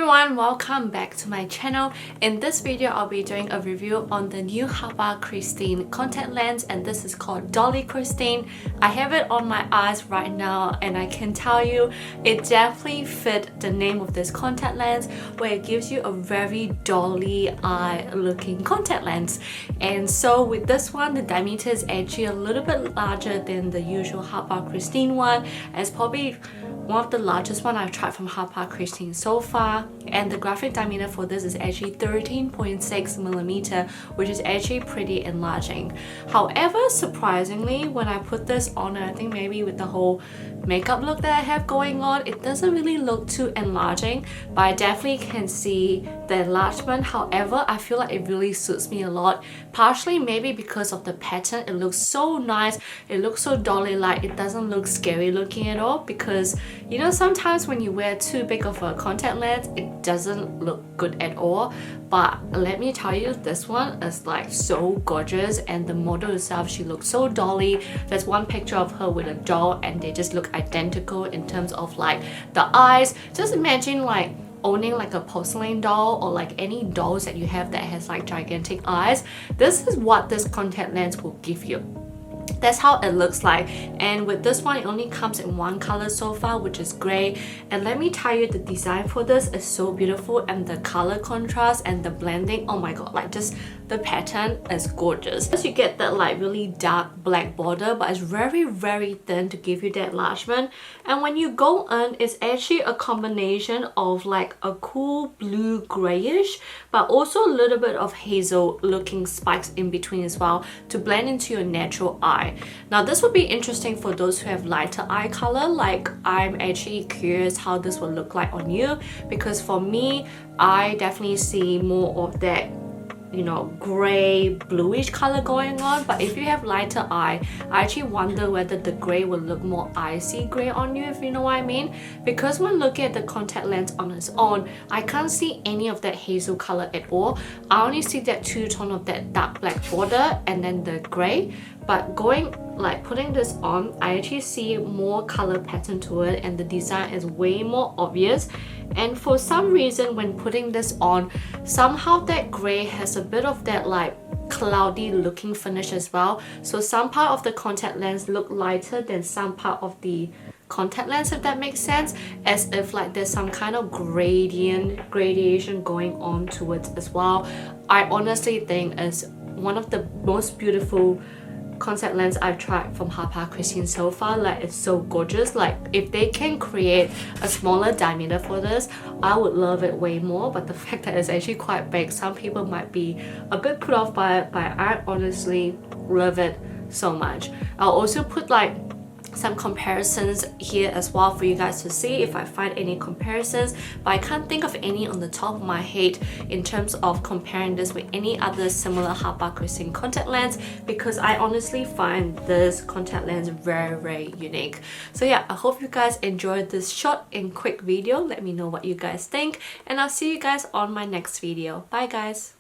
everyone, welcome back to my channel. In this video, I'll be doing a review on the new Hapa Kristin contact lens, and this is called Dolly Kristin. I have it on my eyes right now and I can tell you it definitely fit the name of this contact lens, where it gives you a very dolly eye looking contact lens. And so with this one, the diameter is actually a little bit larger than the usual Hapa Kristin one. It's probably one of the largest one I've tried from Hapa Kristin so far, and the graphic diameter for this is actually 13.6mm, which is actually pretty enlarging. However, surprisingly, when I put this on, I think maybe with the whole makeup look that I have going on, it doesn't really look too enlarging, but I definitely can see the enlargement. However, I feel like it really suits me a lot, partially maybe because of the pattern. It looks so nice, it looks so dolly-like, it doesn't look scary looking at all, because you know, sometimes when you wear too big of a contact lens, it doesn't look good at all. But let me tell you, this one is like so gorgeous, and the model itself, she looks so dolly. There's one picture of her with a doll and they just look identical in terms of like the eyes. Just imagine like owning like a porcelain doll, or like any dolls that you have that has like gigantic eyes. This is what this contact lens will give you. That's how it looks like. And with this one, it only comes in one color so far, which is gray. And let me tell you, the design for this is so beautiful, and the color contrast and the blending, oh my god, like just the pattern is gorgeous. First, you get that like really dark black border, but it's very thin to give you that enlargement. And when you go in, it's actually a combination of like a cool blue grayish, but also a little bit of hazel looking spikes in between as well, to blend into your natural eye. Now this would be interesting for those who have lighter eye color. Like, I'm actually curious how this will look like on you, because for me, I definitely see more of that, you know, gray bluish color going on. But if you have lighter eye, I actually wonder whether the gray will look more icy gray on you, if you know what I mean. Because when looking at the contact lens on its own, I can't see any of that hazel color at all. I only see that two-tone of that dark black border and then the gray. But putting this on, I actually see more color pattern to it, and the design is way more obvious. And for some reason, when putting this on, somehow that gray has a bit of that like cloudy looking finish as well. So some part of the contact lens look lighter than some part of the contact lens, if that makes sense, as if like there's some kind of gradation going on to it as well. I honestly think it's one of the most beautiful contact lens I've tried from Hapa Kristin so far. Like, it's so gorgeous. Like, if they can create a smaller diameter for this, I would love it way more. But the fact that it's actually quite big, some people might be a bit put off by it, but I honestly love it so much. I'll also put like some comparisons here as well for you guys to see if I find any comparisons, but I can't think of any on the top of my head in terms of comparing this with any other similar Hapa Kristin contact lens, because I honestly find this contact lens very unique. So yeah, I hope you guys enjoyed this short and quick video. Let me know what you guys think, and I'll see you guys on my next video. Bye guys.